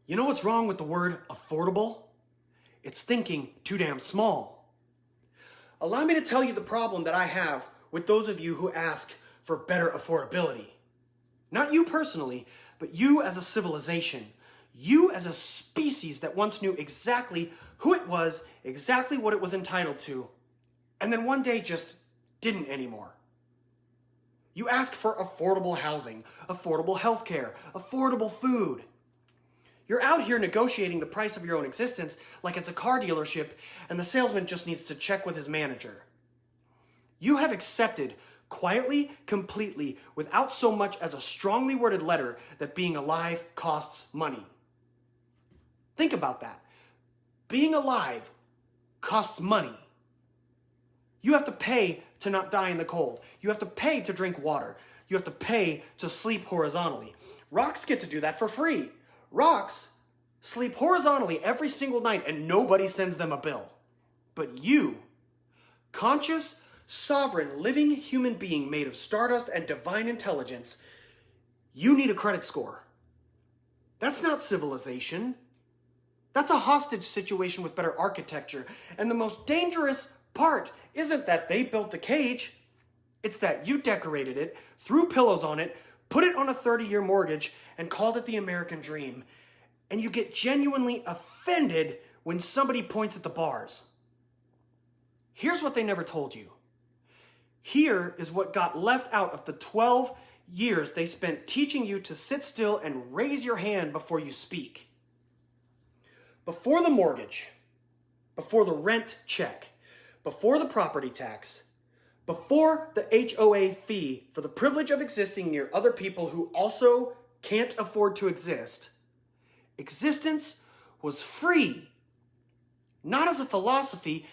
You know what's wrong with the word affordable? It's thinking too damn small. Allow me to tell you the problem that I have with those of you who ask for better affordability. Not you personally, but you as a civilization. You as a species that once knew exactly who it was, exactly what it was entitled to, and then one day just didn't anymore. You ask for affordable housing, affordable healthcare, affordable food. You're out here negotiating the price of your own existence like it's a car dealership and the salesman just needs to check with his manager. You have accepted quietly, completely, without so much as a strongly worded letter that being alive costs money. Think about that. Being alive costs money. You have to pay to not die in the cold. You have to pay to drink water. You have to pay to sleep horizontally. Rocks get to do that for free. Rocks sleep horizontally every single night and nobody sends them a bill. But you, conscious, sovereign, living human being made of stardust and divine intelligence, you need a credit score. That's not civilization. That's a hostage situation with better architecture. And the most dangerous part isn't that they built the cage. It's that you decorated it, threw pillows on it, put it on a 30-year mortgage, and called it the American dream. And you get genuinely offended when somebody points at the bars. Here's what they never told you. Here is what got left out of the 12 years they spent teaching you to sit still and raise your hand before you speak. Before the mortgage, before the rent check, before the property tax, before the HOA fee for the privilege of existing near other people who also can't afford to exist, existence was free. Not as a philosophy,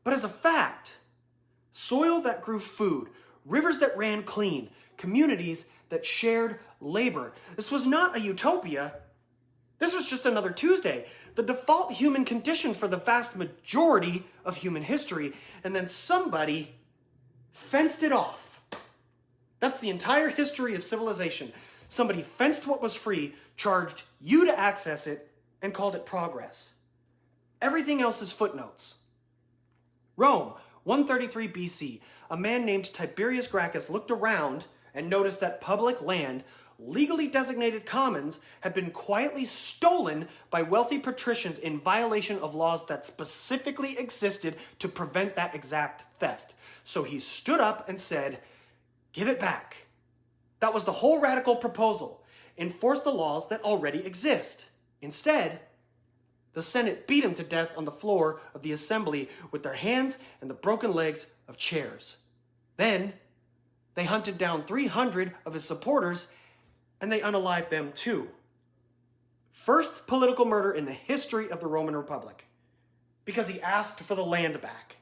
but as a fact. Soil that grew food, rivers that ran clean, communities that shared labor. This was not a utopia. This was just another Tuesday, the default human condition for the vast majority of human history, and then somebody fenced it off. That's the entire history of civilization. Somebody fenced what was free, charged you to access it, and called it progress. Everything else is footnotes. Rome, 133 BC, a man named Tiberius Gracchus looked around and noticed that public land, legally designated commons, had been quietly stolen by wealthy patricians in violation of laws that specifically existed to prevent that exact theft. So he stood up and said, "Give it back." That was the whole radical proposal. Enforce the laws that already exist. Instead, the Senate beat him to death on the floor of the assembly with their hands and the broken legs of chairs. Then, they hunted down 300 of his supporters and they unalived them too. First political murder in the history of the Roman Republic, because he asked for the land back.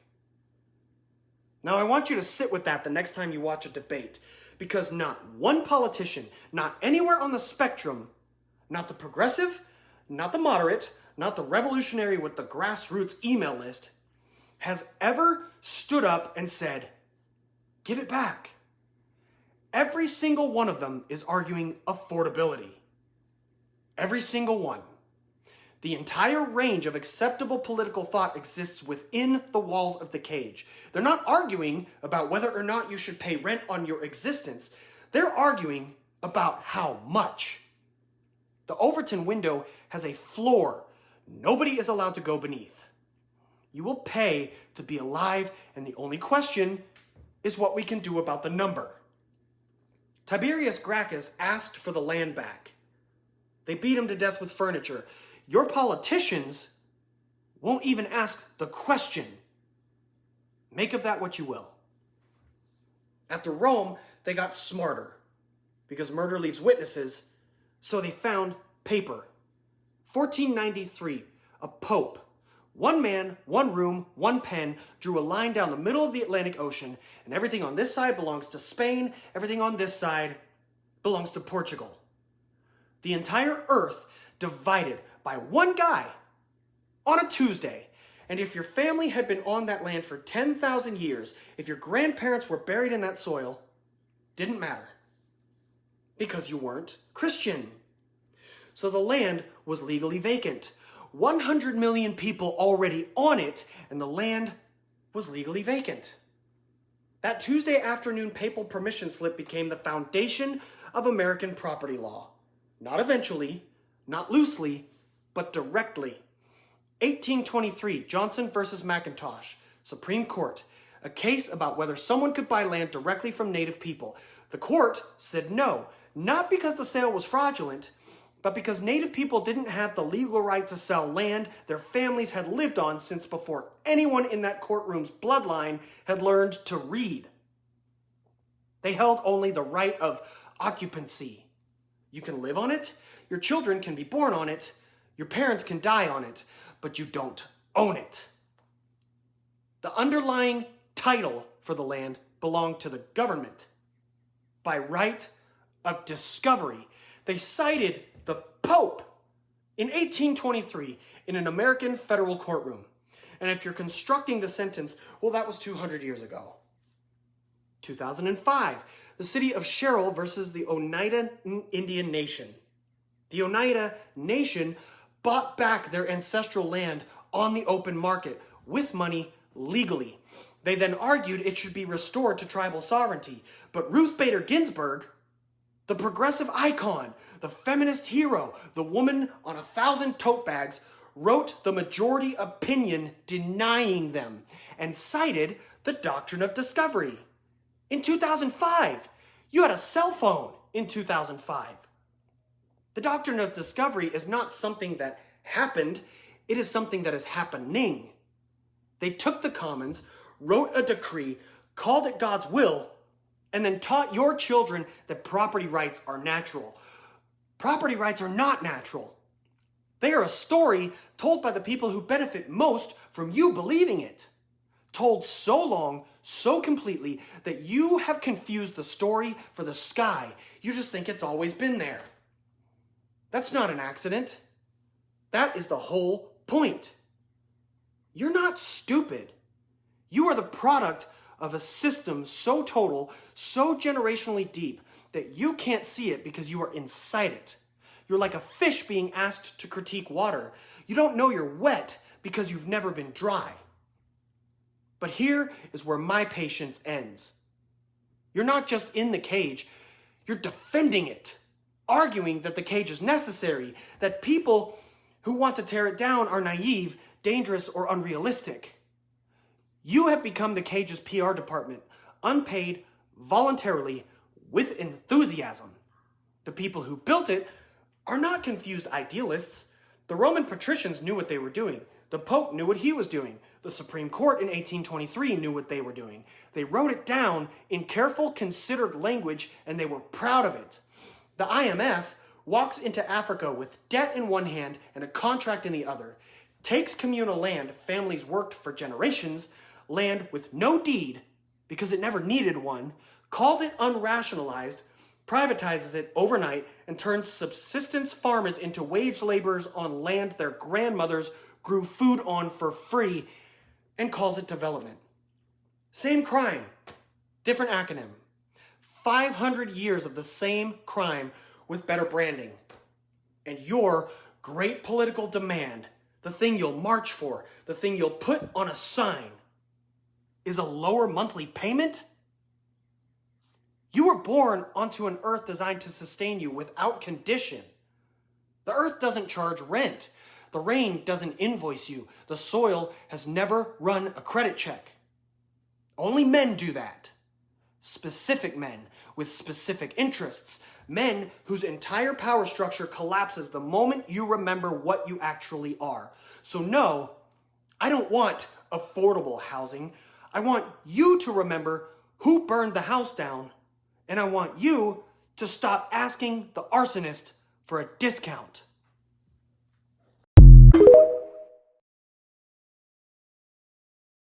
Now I want you to sit with that the next time you watch a debate, because not one politician, not anywhere on the spectrum, not the progressive, not the moderate, not the revolutionary with the grassroots email list, has ever stood up and said, "Give it back." Every single one of them is arguing affordability. Every single one. The entire range of acceptable political thought exists within the walls of the cage. They're not arguing about whether or not you should pay rent on your existence. They're arguing about how much. The Overton window has a floor nobody is allowed to go beneath. You will pay to be alive, and the only question is what we can do about the number. Tiberius Gracchus asked for the land back. They beat him to death with furniture. Your politicians won't even ask the question. Make of that what you will. After Rome, they got smarter, because murder leaves witnesses, so they found paper. 1493, a pope, one man, one room, one pen, drew a line down the middle of the Atlantic Ocean, and everything on this side belongs to Spain, everything on this side belongs to Portugal. The entire earth divided by one guy on a Tuesday. And if your family had been on that land for 10,000 years, if your grandparents were buried in that soil, didn't matter. Because you weren't Christian. so the land was legally vacant. 100 million people already on it, and the land was legally vacant. That Tuesday afternoon papal permission slip became the foundation of American property law. Not eventually, not loosely, but directly. 1823, Johnson versus McIntosh, Supreme Court, a case about whether someone could buy land directly from native people. The court said no, not because the sale was fraudulent, but because native people didn't have the legal right to sell land their families had lived on since before anyone in that courtroom's bloodline had learned to read. They held only the right of occupancy. You can live on it, your children can be born on it, your parents can die on it, but you don't own it. The underlying title for the land belonged to the government by right of discovery. They cited the Pope in 1823 in an American federal courtroom. And if you're constructing the sentence, well, that was 200 years ago. 2005, the city of Sherrill versus the Oneida Indian Nation. The Oneida Nation bought back their ancestral land on the open market with money legally. They then argued it should be restored to tribal sovereignty. But Ruth Bader Ginsburg, the progressive icon, the feminist hero, the woman on 1,000 tote bags, wrote the majority opinion denying them and cited the doctrine of discovery. In 2005, you had a cell phone in 2005. The doctrine of discovery is not something that happened, it is something that is happening. They took the commons, wrote a decree, called it God's will, and then taught your children that property rights are natural. Property rights are not natural. They are a story told by the people who benefit most from you believing it. Told so long, so completely, that you have confused the story for the sky. You just think it's always been there. That's not an accident. That is the whole point. You're not stupid. You are the product of a system so total, so generationally deep, that you can't see it because you are inside it. You're like a fish being asked to critique water. You don't know you're wet because you've never been dry. But here is where my patience ends. You're not just in the cage, you're defending it, arguing that the cage is necessary, that people who want to tear it down are naive, dangerous, or unrealistic. You have become the cage's PR department, unpaid, voluntarily, with enthusiasm. The people who built it are not confused idealists. The Roman patricians knew what they were doing. The Pope knew what he was doing. The Supreme Court in 1823 knew what they were doing. They wrote it down in careful, considered language, and they were proud of it. The IMF walks into Africa with debt in one hand and a contract in the other, takes communal land families worked for generations, land with no deed because it never needed one, calls it unrationalized, privatizes it overnight, and turns subsistence farmers into wage laborers on land their grandmothers grew food on for free, and calls it development. Same crime, different acronym. 500 years of the same crime with better branding. And your great political demand, the thing you'll march for, the thing you'll put on a sign, is a lower monthly payment? You were born onto an earth designed to sustain you without condition. The earth doesn't charge rent. The rain doesn't invoice you. The soil has never run a credit check. Only men do that. Specific men with specific interests. Men whose entire power structure collapses the moment you remember what you actually are. So no, I don't want affordable housing. I want you to remember who burned the house down, and I want you to stop asking the arsonist for a discount.